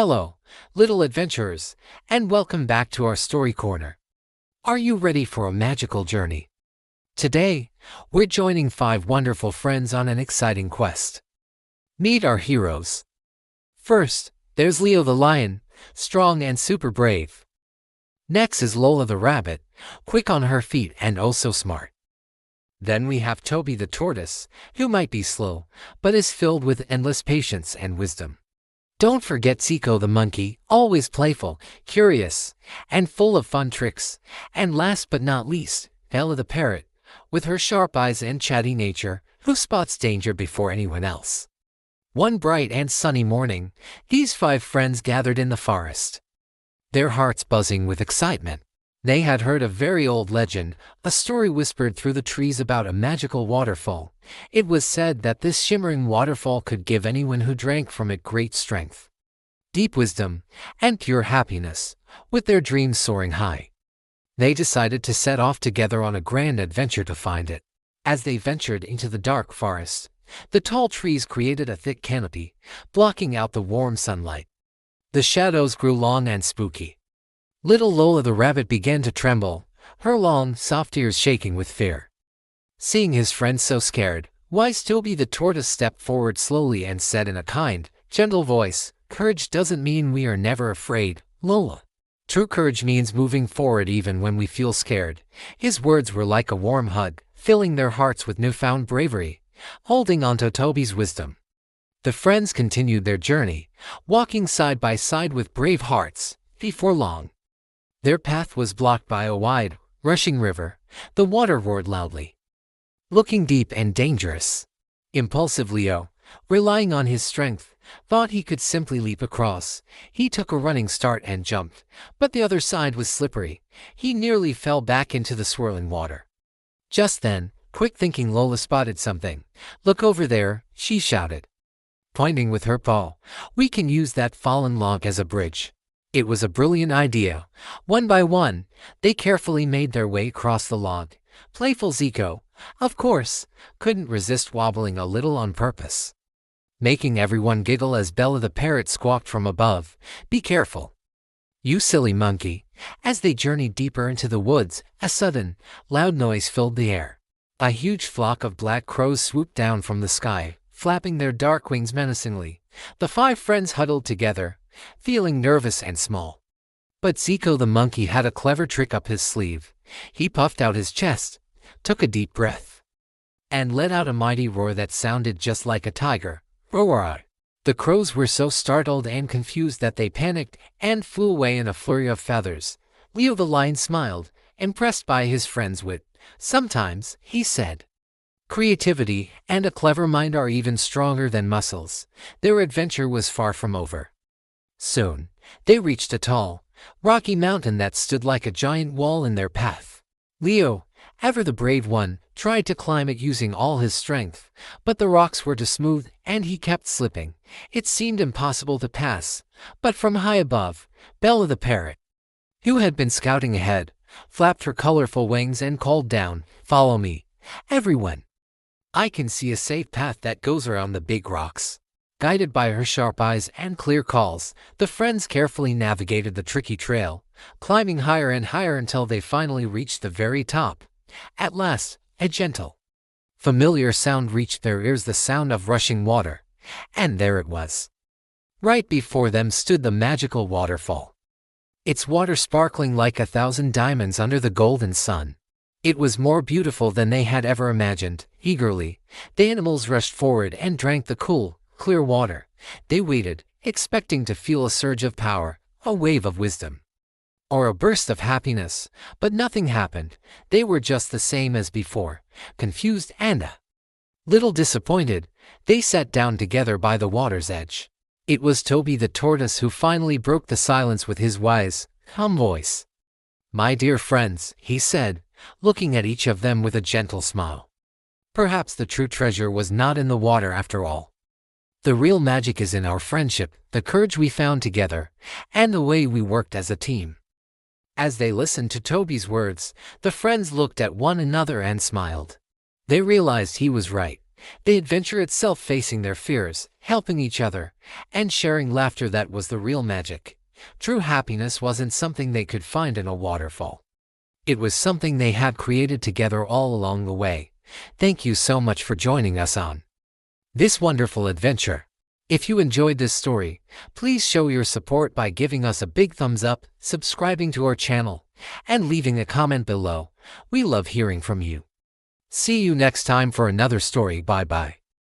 Hello, little adventurers, and welcome back to our story corner. Are you ready for a magical journey? Today, we're joining 5 wonderful friends on an exciting quest. Meet our heroes. First, there's Leo the lion, strong and super brave. Next is Lola the rabbit, quick on her feet and oh so smart. Then we have Toby the tortoise, who might be slow, but is filled with endless patience and wisdom. Don't forget Zico the monkey, always playful, curious, and full of fun tricks. And last but not least, Bella the parrot, with her sharp eyes and chatty nature, who spots danger before anyone else. One bright and sunny morning, these 5 friends gathered in the forest, their hearts buzzing with excitement. They had heard a very old legend, a story whispered through the trees about a magical waterfall. It was said that this shimmering waterfall could give anyone who drank from it great strength, deep wisdom, and pure happiness. With their dreams soaring high, they decided to set off together on a grand adventure to find it. As they ventured into the dark forest, the tall trees created a thick canopy, blocking out the warm sunlight. The shadows grew long and spooky. Little Lola the rabbit began to tremble, her long, soft ears shaking with fear. Seeing his friend so scared, wise Toby the tortoise stepped forward slowly and said in a kind, gentle voice, "Courage doesn't mean we are never afraid, Lola. True courage means moving forward even when we feel scared." His words were like a warm hug, filling their hearts with newfound bravery, holding onto Toby's wisdom. The friends continued their journey, walking side by side with brave hearts. Before long, their path was blocked by a wide, rushing river. The water roared loudly, looking deep and dangerous. Impulsive Leo, relying on his strength, thought he could simply leap across. He took a running start and jumped, but the other side was slippery. He nearly fell back into the swirling water. Just then, quick thinking Lola spotted something. "Look over there," she shouted, pointing with her paw. "We can use that fallen log as a bridge." It was a brilliant idea. One by one, they carefully made their way across the log. Playful Zico, of course, couldn't resist wobbling a little on purpose, making everyone giggle as Bella the parrot squawked from above, "Be careful, you silly monkey." As they journeyed deeper into the woods, a sudden, loud noise filled the air. A huge flock of black crows swooped down from the sky, flapping their dark wings menacingly. The 5 friends huddled together, feeling nervous and small. But Zico the monkey had a clever trick up his sleeve. He puffed out his chest, took a deep breath, and let out a mighty roar that sounded just like a tiger. Roar! The crows were so startled and confused that they panicked and flew away in a flurry of feathers. Leo the lion smiled, impressed by his friend's wit. "Sometimes," he said, "creativity and a clever mind are even stronger than muscles." Their adventure was far from over. Soon, they reached a tall, rocky mountain that stood like a giant wall in their path. Leo, ever the brave one, tried to climb it using all his strength, but the rocks were too smooth and he kept slipping. It seemed impossible to pass. But from high above, Bella the parrot, who had been scouting ahead, flapped her colorful wings and called down, "Follow me, everyone. I can see a safe path that goes around the big rocks." Guided by her sharp eyes and clear calls, the friends carefully navigated the tricky trail, climbing higher and higher until they finally reached the very top. At last, a gentle, familiar sound reached their ears, the sound of rushing water. And there it was. Right before them stood the magical waterfall, its water sparkling like 1,000 diamonds under the golden sun. It was more beautiful than they had ever imagined. Eagerly, the animals rushed forward and drank the cool, clear water. They waited, expecting to feel a surge of power, a wave of wisdom, or a burst of happiness, but nothing happened. They were just the same as before, confused and a little disappointed. They sat down together by the water's edge. It was Toby the tortoise who finally broke the silence with his wise, calm voice. "My dear friends," he said, looking at each of them with a gentle smile, "perhaps the true treasure was not in the water after all. The real magic is in our friendship, the courage we found together, and the way we worked as a team." As they listened to Toby's words, the friends looked at one another and smiled. They realized he was right. The adventure itself, facing their fears, helping each other, and sharing laughter, that was the real magic. True happiness wasn't something they could find in a waterfall. It was something they had created together all along the way. Thank you so much for joining us on this wonderful adventure. If you enjoyed this story, please show your support by giving us a big thumbs up, subscribing to our channel, and leaving a comment below. We love hearing from you. See you next time for another story. Bye bye.